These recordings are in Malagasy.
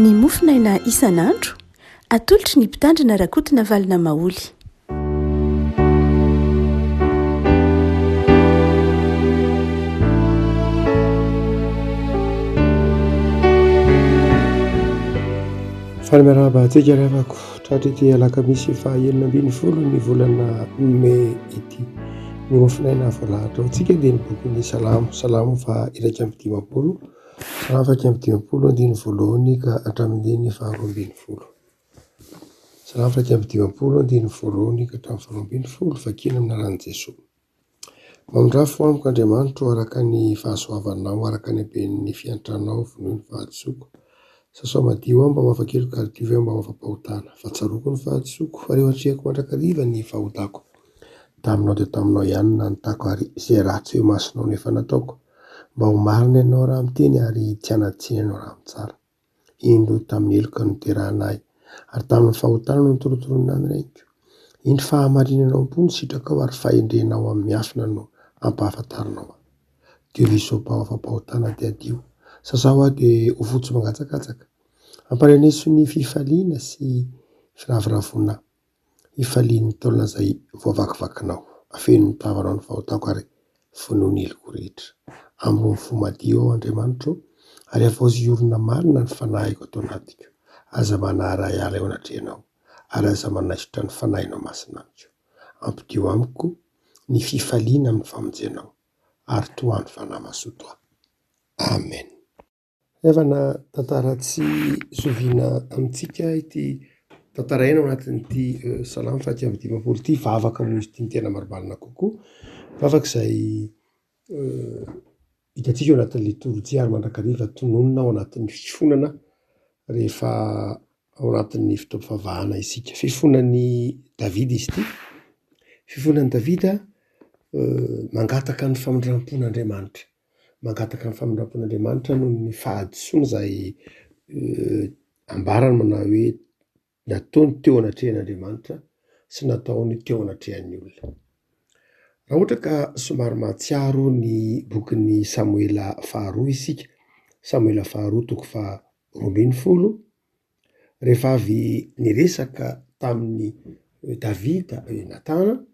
ny mofinaina isan'andro atolotry ny mpitandrina rakotina valina maoly. Fanamiarahaba antsika ravako tratrity alakamisy fa 12 ny volana May ity ny mofinaina voalahatra antsika dia ny boky ny salamo fa 1:20 salamo 1:20 andiny voalohany ka hatramin'ny 12 salamo 1:20 andiny voalohany ka hatramin'ny 12 vakina amin'ny anaran'i Jesosy. Mamondrafo amiko Andriamanitro araka ny fahasoavanao, araka ny haben'ny fiantranao vonoiny fahadisoako. Sasao madio aho mba mafakely kaldiva aho mba mafampahotana, fa tsaroko ny fahadisoako fa reo atrehako mandrakariva ny fahotako. Taminao dia taminao ihany nanontako ary izay ratsy eo masonao nefa nataoko. Mba ho marina ianao raha miteny ary tsy hanatsiny ianao raha mitsara. Indro tamin'ny heloka no terahanay ary tamin'ny fahotana no nitorotoronina ny reniko. Indro fahamarinanao ambony sitrakao ary fahendrenao amin'ny miafina no ampahafantarinao. Dioriso afampahotana dia adio. Sasao aho dia ho fotsy mangatsakatsaka. Ampaneneso ny fifaliana sy firavoravoana. Hifalian'ny taolana izay voavakivakinao. Afeno ny tavanao ny fahotako ary vonoa ny heliko rehetra. Ambony fo madio ao Andriamanitro ary avaoziorina marina ny fanahiko atao anatiko. Aza manaray ala eo anatrehanao ary aza manaisotra ny fanahinao masinaniko. Ampidio amiko ny fifaliana amin'ny famonjenao ary toany fanahy mazoto aho. Amen. Evana tantara tsy zoviana amintsika ity tantara ina ao anatin'ity salamo 1:20 ity vavaka moa izy ity ny tena marimarina kokoa. Vavaka izay hitantsika eo anatin'ny litorjia ary mandrakariva tononona ao anatin'ny fifonana rehefa ao anatin'ny fotoam-pivavahana isika. Fifonan'ny Davida izy ity. Fifonan'ny Davida mangataka ny famindrampon'Andriamanitra. Mangataka ny famindrampon'Andriamanitra noho ny fahadisoana izay ambarany manao hoe nataony teo anatrehan'Andriamanitra sy nataony teo anatrehan'ny olona. Raha ohatra ka somary mahatsiaro ny bokin'ny Samuela faharoa isika, Samuela faharoa 2:20, rehefa avy niresaka tamin'ny Davida Natana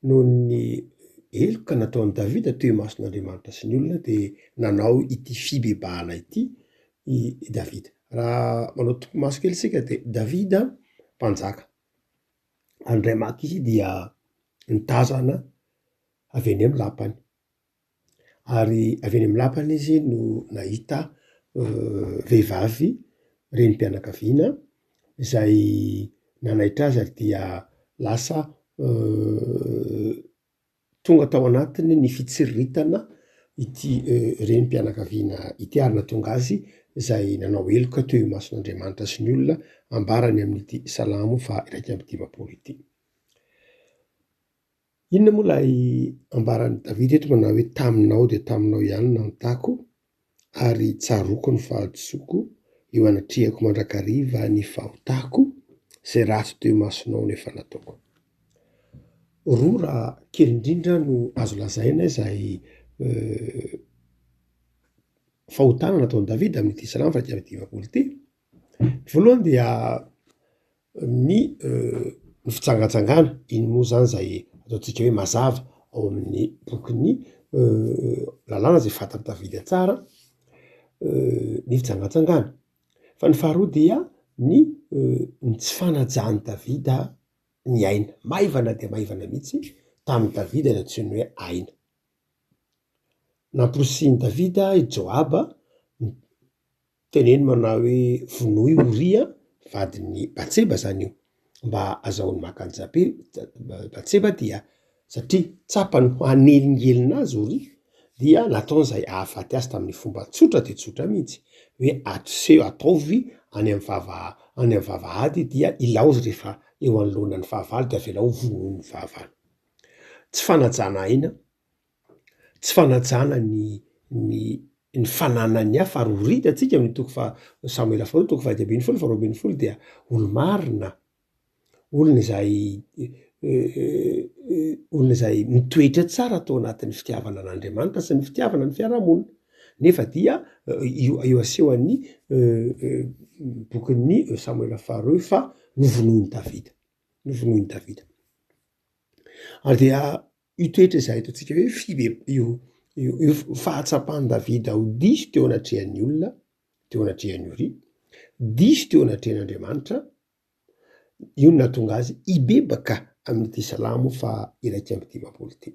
noho ny heloka nataon'i Davida teo imason'Andriamanitra sy ny olona dia nanao ity fibebahana ity i Davida. Raha manao tompomaso kely isika dia Davida mpanjaka. Andray maky izy dia nitazana avy eny amin'ny lapany. Ary avy eny amin'ny lapany izy no nahita vehivavy renim-pianakaviana izay nanaitra azy ary dia lasa tonga tao anatiny ny fitsiriritana ity renim-pianakaviana ity ary nahatonga azy izay nanao heloka teo imason'Andriamanitra sy ny olona ambarany amin'ity salamo fa 1:20 ity. Inona moa ilay ambaran'i Davida eto manao hoe taminao dia taminao ihany nanontako ary tsaroko ny fahadisoako eo anatrehako mandrakariva ny fahotako izay ratsy teo imasonao nefa nataoko. Roa raha kely indrindra no azo lazaina izay fahotana nataon'i Davida amin'ity salamo 1:20 ity. Voalohany dia ny fitsangatsangana. Iny moa zany izay ataontsika hoe mazava ao amin'ny bokin'ny lalàna izay fantan'i Davida tsara, ny fitsangatsangana. Fa ny faharoa dia ny tsy fanajan'i Davida ny aina. Maivana dia maivana mihitsy tamin'i Davida ny antsoiny hoe aina. Namporosian'i Davida i Joaba teneny manao hoe vonoy Oria vadin'ny Batseba zany io mba azahoany maka an'i Batseba dia satria tsapany ho hanelingelina azy Oria dia nataon'izay ahafaty azy tamin'ny fomba tsotra dia tsotra mihitsy hoe ataovy any amin'ny vavahady dia ilaozy rehefa eo anoloanan'ny fahavalo dia avela ho vonoy ny fahavalo. Tsy fanajana aina, tsy fanajana ny fananany hafa ary Oria atsika amin'ny Samuela faharoa 2:20 fa 2:20 dia olo-marina, olona izay mitoetra tsara tao anatin'ny fitiavana an'Andriamanitra sy ny fitiavana ny fiarahamonina. nefa dia io asehoan'ny bokin'ny Samuela faharoe fa novonoiny Davida ary dia io toetra zay ataontsika hoe io fahatsapahany Davida ho diso teo anatrehan'ny olona teo anatrehan'ny ori diso teo anatrehan'Andriamanitra io no nahatonga azy ibebaka amin'ity salamo fa iraika amby dimapolo ty.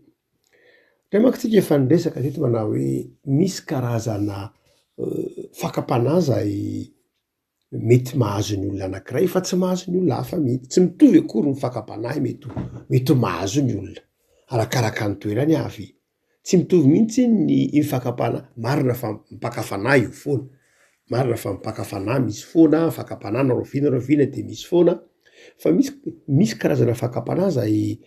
Ray manko tsika efa niresaka teto manao hoe misy karazana fakapanahy zay mety mahazo ny olona anankiray fa tsy mahazo ny olona hafa mihitsy, tsy mitovy akory ny fakapanahy mety mahazo ny olona arakaraka ny toerany avy, tsy mitovy mihitsy ny fakapanahy. Marina fa mipakafanahy io foana, marina fa mipakafanahy misy foana, fakapanahy naroviana de misy foana, fa misy karazana fakapanahy zay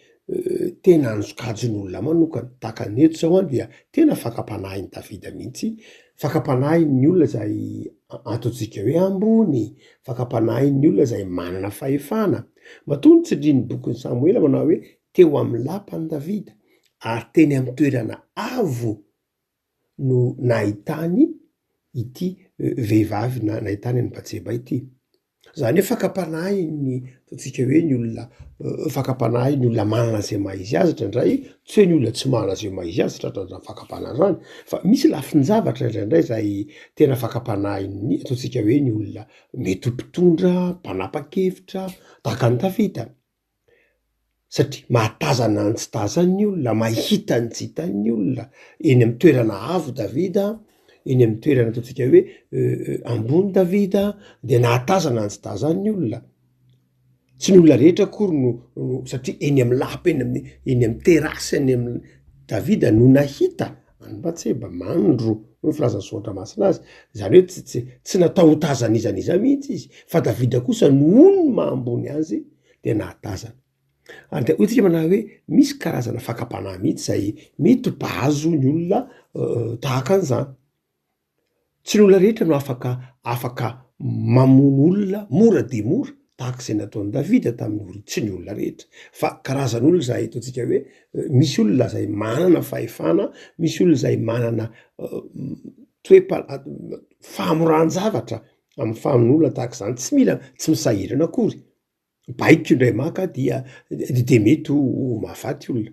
tena anjokajin'olona manokana tahaka ny eto zao dia tena fakapanahin'ny Davida mihitsy, fakapanahin'ny olona zay ataontsika hoe ambony, fakapanahin'ny olona zay manana fahefana. Matoa ny tsindrin'ny bokin'ny Samuela manao hoe teo amin'ny lapan'ny Davida ary teny amin'ny toerana avo no nahitany ity vehivavy nahitany any Batseba ity. Zany hoe fakapanahin'ny ataontsika hoe ny olona fakapanahin'ny olona manana zay maizy azy indraindray, tsy hoe ny olona tsy manana zay maizy azy tratran'ny fakapanahy zany, fa misy lafin-javatra indraindray zay tena fakapanahin'ny ataontsika hoe ny olona mety mpitondra, mpanapa-kevitra tahaka ny Davida. Satria mahatazana ny tsy tazan'ny olona, mahita ny tsy hitan'ny olona, eny amin'ny toerana avo Davida, eny amin'ny toerana ataontsika hoe ambony Davida, de nahatazana ny tsy tazan'ny olona. Tsy ny olona rehetra akory no satria eny amin'ny lapa eny amin'ny terasy eny amin'ny Davida no nahita any Batseba mandro no filazan'ny Soatra Masina azy. Zany hoe tsy natao ho tazan'iza mihitsy izy, fa Davida kosa noho ny mahambony azy de nahatazana. Ary de hoy tsika manao hoe misy karazana fakapanahy mihitsy zay mety mpahazo ny olona tahaka an'izany. Tsy ny olona rehetra no afaka mamono olona mora de mora tahak'izay nataon'i Davida tamin'ny ori, tsy ny olona rehetra, fa karazan'olona zay ataontsika hoe misy olona zay manana fahefana, misy olona zay manana famoran-javatra amin'ny famonoana tahak'izany, tsy mila tsy misahirana akory. Baiko indray maka dia mety ho mahafaty olona.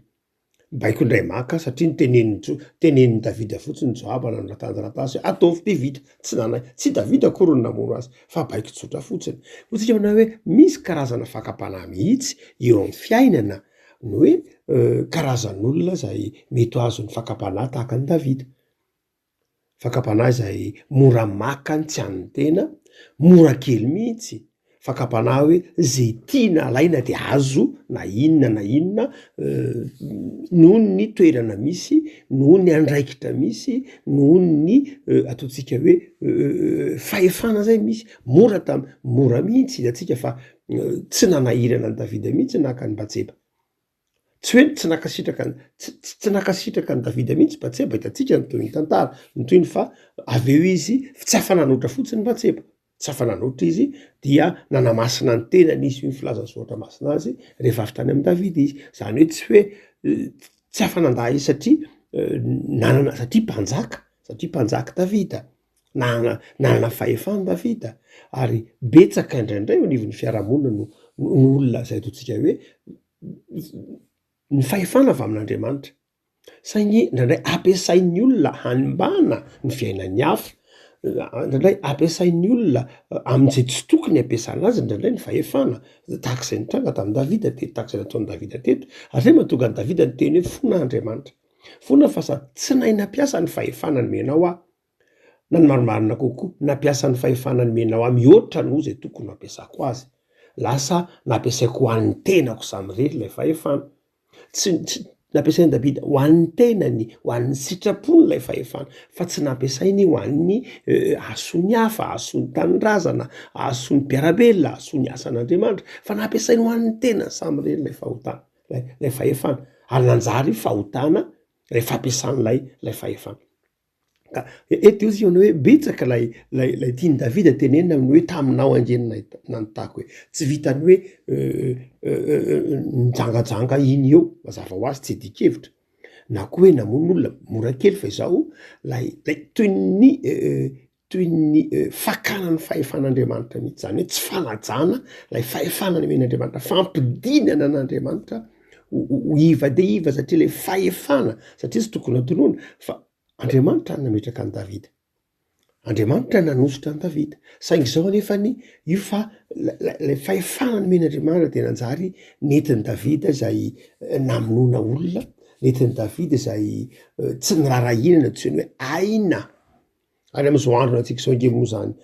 Baiko indray maka satria tenenin'ny Davida fotsiny Joaba na ratanjy ataovy de vita, tsy Davida akory ny namono azy fa baiko tsotra fotsiny. Hotsika manao hoe misy karazana fakapanahy mihitsy eo amin'ny fiainana no hoe karazan'olona zay mety ho azo ny fakapanahy tahaka ny Davida. Fakapanahy zay mora maka ny tsy an'ny tena, mora kely mihitsy. Fakapanahy hoe zay tiana alaina de azo na inona noho ny toerana misy, noho ny andraikitra misy, noho ny ataontsika hoe fahefana zay misy, mora mihitsy atsika fa tsy nanahirana ny Davida mihitsy nahaka ny Batseba. Tsy hoe tsy nakasitraka ny Davida mihitsy Batseba, hitatsika ny toy ny tantara, ny toy ny fa aveo izy tsy afa-nanoatra fotsiny Batseba. Tsy afa-nanoatra izy dia nanamasina ny tena nisy ny filazan'ny Soatra Masina azy rehefa avy tany amin'ny Davida izy. Zany hoe tsy hoe tsy afa-nandahy izy satria mpanjaka Davida, nanana fahefana Davida, ary betsaka indraindray eo anivon'ny fiarahamonina no olona zay ataontsika hoe ny fahefana avy amin'Andriamanitra. Saingy indraindray ampiasain'ny olona hanimbana ny fiainan'ny hafa, indraindray ampiasain'ny olona amin'izay tsy tokony ampiasana azy indraindray ny fahefana, tahak'izay nitranga tamin'ny Davida teto, tahak'izay nataon'ny Davida teto. Ary zay mahatonga ny Davida ny teny hoe fona Andriamanitra. Fona fa sa tsy nahy nampiasa ny fahefana ny menao aho, na ny marimarina kokoa nampiasa ny fahefana ny menao aho mihoatra noho zay tokony nampiasako azy. Lasa nampiasaiko ho an'ny tenako samirery ilay fahefana. Tsy nampiasain'ny Davida ho an'ny tenany, ho an'ny sitrapony ilay fahefana, fa tsy nampiasainy ho an'ny asony hafa, asony tanindrazana, asony mpiarabelona, asony asan'Andriamanitra, fa nampiasainy ho an'ny tenany samirery ilay fahotana, ilay fahefana, ary nanjary fahotana rehefa ampiasan'ilay fahefana. Ka eto izy hoe betsaka lay tiany Davida tenenina amin'ny hoe taminao angenina nanontako hoe tsy vitany hoe nijangajanga iny eo mazava ho azy tsy dikevitra. na koa hoe namon'olona mora kely fa izao lay toy ny fakana ny fahefan'Andriamanitra mihitsy zany hoe tsy fanajana lay fahefanany men'Andriamanitra fampidinana an'Andriamanitra ho iva de iva satria le fahefana satria tsy tokony atoloana fa Andriamanitra ny nametraka any Davida, Andriamanitra nanositra any Davida saingy zao anefany io fa lay fahefanany men'Andriamanitra de nanjary nentin'i Davida zay namonoana olona, nentin'i Davida zay tsy nirarahinana tsy hoe aina ary am'izao andro antsika zao nge moa zany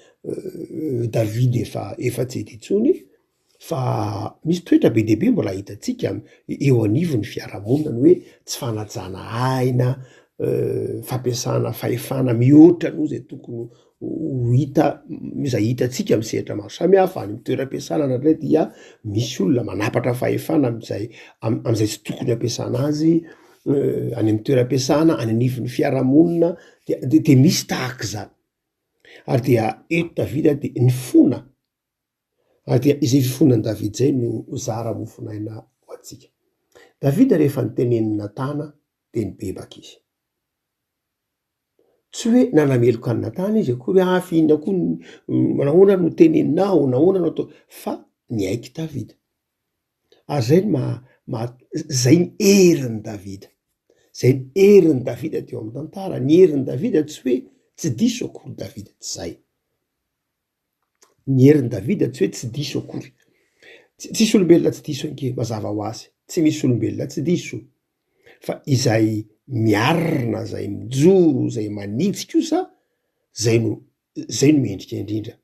Davida efa tsy edy intsony fa misy toetra be dehibe mbola hitatsika eo anivon'ny fiarahamonina hoe tsy fanajana aina, fampiasana fahefana mihoatra aloha zay tokony ho hita izay hitatsika misehatra maro samihafa any toeram-piasana indray dia misy olona manapatra fahefana am'izay tsy tokony ampiasana azy any amin'ny toeram-piasana any anivon'ny fiarahamonina de misy tahak'izany ary dia eto Davida de ny fona ary dia izay fifonan'i Davida zay no zara mofonaina ho atsika. Davida rehefa nitenen'ny Natana de nibebaka izy, tsy hoe nanameloka ny Natana izy akory fihinona koa nahoana no teneninao nahoana no atao fa niaiky Davida ary zay zay ny herin'i Davida, zay ny herin'i Davida teo amin'ny tantara. Ny herin'i Davida tsy hoe tsy diso akory Davida tsy zay, ny herin'i Davida tsy hoe tsy diso akory, tsisy olombelona tsy diso anke mazava ho azy, tsy misy olombelona tsy diso fa izay miarina zay mijoro zay manitsy kosa zay no mendrika indrindra,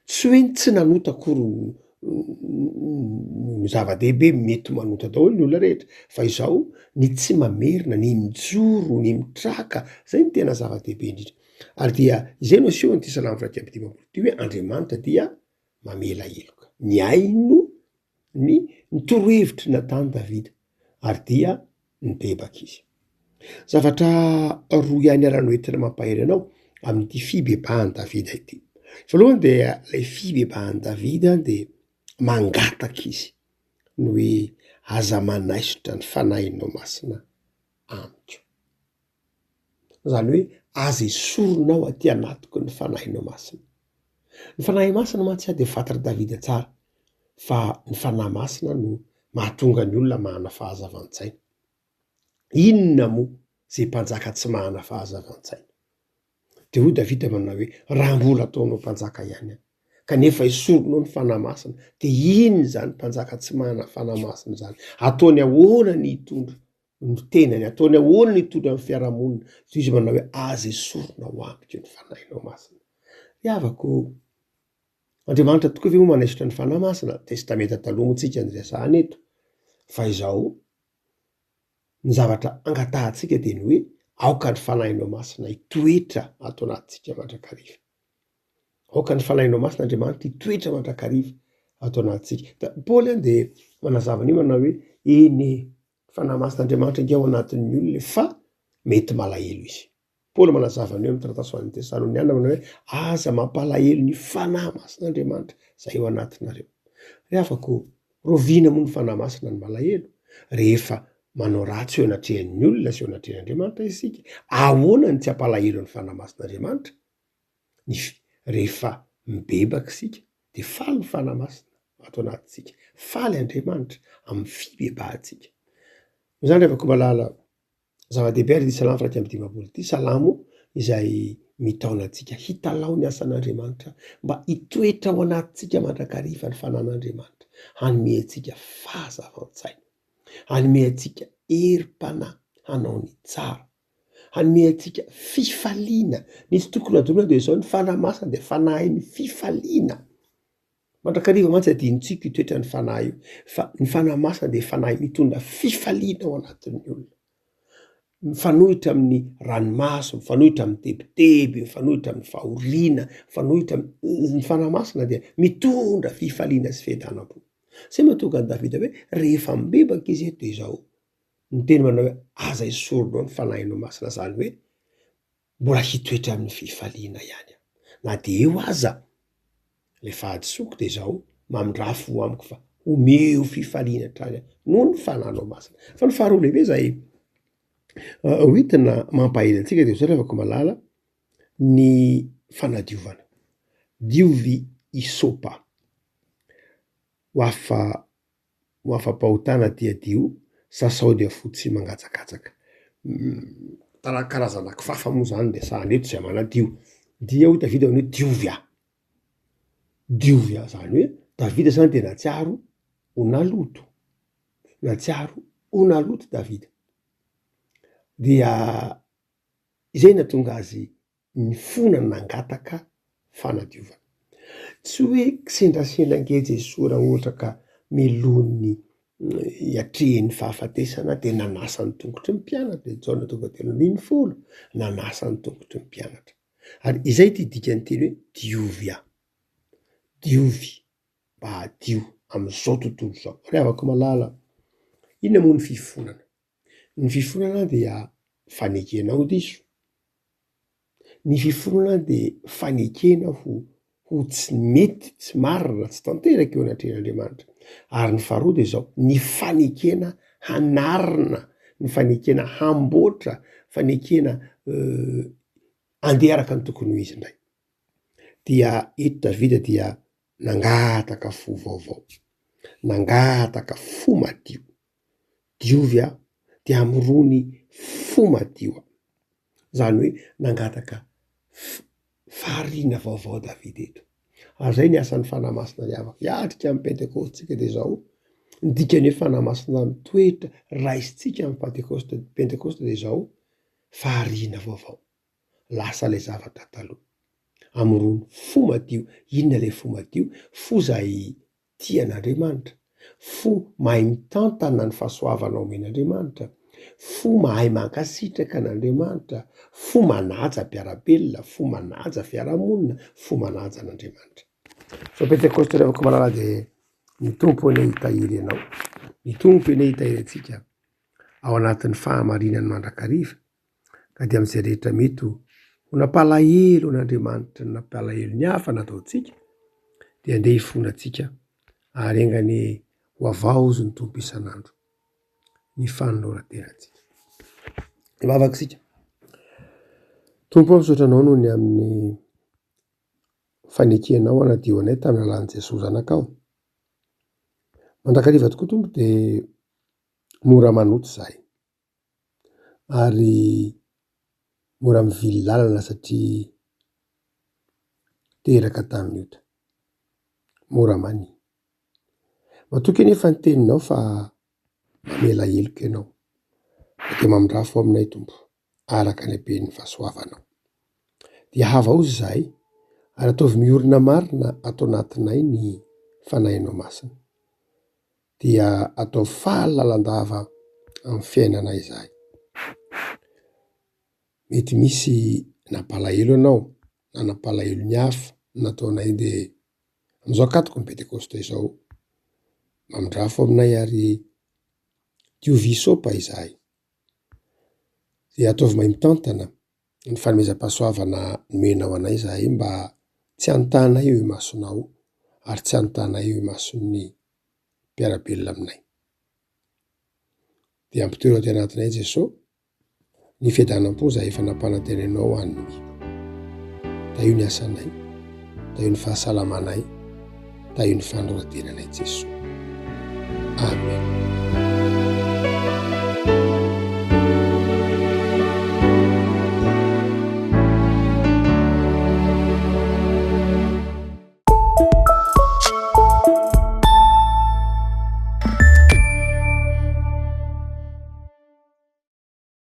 tsy hoe tsy nanota akory ny zava-dehibe mety manota daholo ny olona rehetra fa izao ny tsy mamerina, ny mijoro, ny mitraka zay ny tena zava-dehibe indrindra ary dia izay no asehony ty Salamo 135 ty hoe Andriamanitra dia mamela heloka, ny aino ny torohevitry nataony Davida ary dia nibebaka izy. Zavatra roa ihany ara no entina mampahery anao amin'ity fibebahany Davida ity. Voalohany dia lay fibebahany Davida de mangataka izy no hoe aza manaisotra ny fanahinao masina amiko, zany hoe aza esoronao aty anatiko ny fanahinao masina. Ny fanahy masina mantsy de fantatra Davida tsara fa ny fanahy masina no mahatonga ny olona mahana fahazavan-tsaina. Inona moa zay mpanjaka tsy mahana fahazavan-tsaina? De hoy Davida manao hoe raha mbola ataonao mpanjaka ihany kanefa esoronao ny fanahy masina de ino zany mpanjaka tsy mahana fanahy masina zany? Ataony ahoana ny hitondra ny tenany, ataony ahoana ny hitondra amin'ny fiarahamonina? De izy manao hoe aza esoronao amiko ny fanahinao masina. Iavako Andriamanitra tokoa ve moa manaisotra ny fanahy masina? Testamenta taloha moa tsika ny resahana eto fa izao ny zavatra angatahantsika de ny hoe aoka ny fanahinao masina hitoetra ato anatintsika mandrakariva, aoka ny fanahinao masina Andriamanitra hitoetra mandrakariva ato anatintsika. Paoly any de manazava an'io manao hoe eny fanahy masina Andriamanitra nge ao anatin'ny olona fa mety malahelo izy. Paoly manazava an'io amin'ny taratasy ho an'ny Tesaloniana manao hoe aza mampalahelo ny fanahy masin'Andriamanitra zay eo anatinareo. Reafako roviana moa ny fanahy masina ny malahelo rehefa manao ratsy eo anatrehan'ny olona sy eo anatrehan'Andriamanitra isika. Ahoana ny tsy hampalahelo ny fanahy masin'Andriamanitra? Rehefa mibebaka sika de faly ny fanahy masina ato anatintsika, faly Andriamanitra amin'ny fibebahantsika. Zany rehefa ko malala zava-dehibe ary ty Salamo 135 ty salamo izay mitaona antsika hitalao ny asan'Andriamanitra mba hitoetra ao anatintsika mandrakariva ny fanan'Andriamanitra, hanome antsika fahazavan-tsaina, hanome antsika herim-panahy hanao ny tsara, hanome antsika fifaliana. Nisy tokony adorona de zao ny fanahy masina de fanahy ny fifaliana. Mandrakariva mantsy adinontsika hitoetra ny fanahy io fa ny fanahy masina de fanahy mitondra fifaliana ao anatin'ny olona, mifanohitra amin'ny ranomaso, mifanohitra amin'ny tebiteby, mifanohitra amin'ny fahoriana, mifanohitra ny fanahy masina dia mitondra fifaliana sy fiadanam-po. Zay mahatonga any Davida hoe rehefa mibebaka izy eto de zao ny teny manao hoe aza esoronao ny fanahinao masina, zany hoe mbola hitoetra amin'ny fifaliana ihany na de eo aza le fahadisoako de zao mamindrafo amiko fa omeo fifaliana trany noho ny fanahinao masina. Fa ny faharoa lehibe zay Hoentina mampahely antsika de zao rehefa malala ny fanadiovana. Diovy isopa ho afa-pahotana diadio sasao dia fotsy mangatsakatsaka. Karazana kifafa moa zany de sahany eto zay manadio. Dia ho Davida hoe diovy aho. Diovy aho zany hoe Davida zany de natsiaro ho naloto. Natsiaro ho naloto Davida. Dia izay nahatonga azy nifona nangataka fanadiovana. Tsy hoe kisendrasendra ngeja Jesosy raha ohatra ka melony hiatrehany fahafatesana de nanasa ny tongotry ny mpianatra. Jaona 1:20 nanasa ny tongotry ny mpianatra. Ary izay ty dikany teny hoe diovy aho. Diovy mba hadio am'izao tontolo zao. Rehavako malala inona moa ny fifonana? Ny fifonana dia fanekena ho diso. Ny fifonana de fanekena ho tsy mety, tsy marina, tsy tanteraky eo anatrehan'Andriamanitra. Ary ny faharoa de zao, ny fanekena hanarina, ny fanekena hamboatra, fanekena andeha araka ny tokony ho izy indray. Dia eto Davida dia nangataka fo vaovao, nangataka fo madio. Diovy aho dia amorony fo madio. Zany hoe nangataka fahariana vaovao Davida eto. Ary zay ny asan'ny fanahy-masina riavaka. Hiatrika amin'ny Pentekôstsika de zao, ny dikany hoe fanahy masina mitoetra raisitsika amin'ny Pentekôsty de zao, fahariana vaovao. Lasa le zavatra taloha. Amorony fo madio. Inona le fo madio? Fo zay tian'Andriamanitra. Fo mahay mitantana ny fahasoavana omen'Andriamanitra. Fo mahay mankasitraka an'Andriamanitra. Fo manaja mpiarabelona, fo manaja fiarahamonina, fo manaja an'Andriamanitra. So Pentekôsty rehefa malala de mitompo eny hitahiry anao. Mitompo eny hitahiry antsika ao anatin'ny fahamarinany mandrakariva. Ka dia am'izay rehetra mety ho nampalahelo an'Andriamanitra, nampalahelo ny hafa nataontsika, dia andeha hifona antsika ary engany ho avaozo ny tompo isan'andro ny fanoloran-tenantsika. Mivavaka sika. Tompo misaotra anao noho ny amin'ny fanekenao anadio anay tamin'ny alalan'i Jesosy zanakao. Mandrakariva tokoa Tompo de mora manoto zahay. Ary mora mivily lalana satria teraka tamin'ny ota. Mora many. Matoky anefa ny teninao fa mamela heloka ianao. De mamindrafo aminay Tompo araka ny haben'ny fahasoavanao. Dia havaozy zahay ary ataovy miorina marina atao anatinay ny fanahinao masina. Dia atao fahalalandava amin'ny fiainanay zahay. Mety misy nampalahelo anao, na nampalahelo ny hafa nataonay de am'izao akatoko ny Pentekôsty izao, mamindrafo aminay ary diovy isopa izahay. Dia ataovy mahay mitantana ny fanomezam-pahasoavana nomenao anay zahay mba tsy hanotanay eo imasonao ary tsy hanotanay eo imason'ny mpiarabelona aminay. Dia ampitoero aty anatinay Jesosy ny fiadanam-po zahay efa nampanantenanao anony. Da io ny asanay, da io ny fahasalamanay, da io ny fanorantenanay Jesosy. Amen.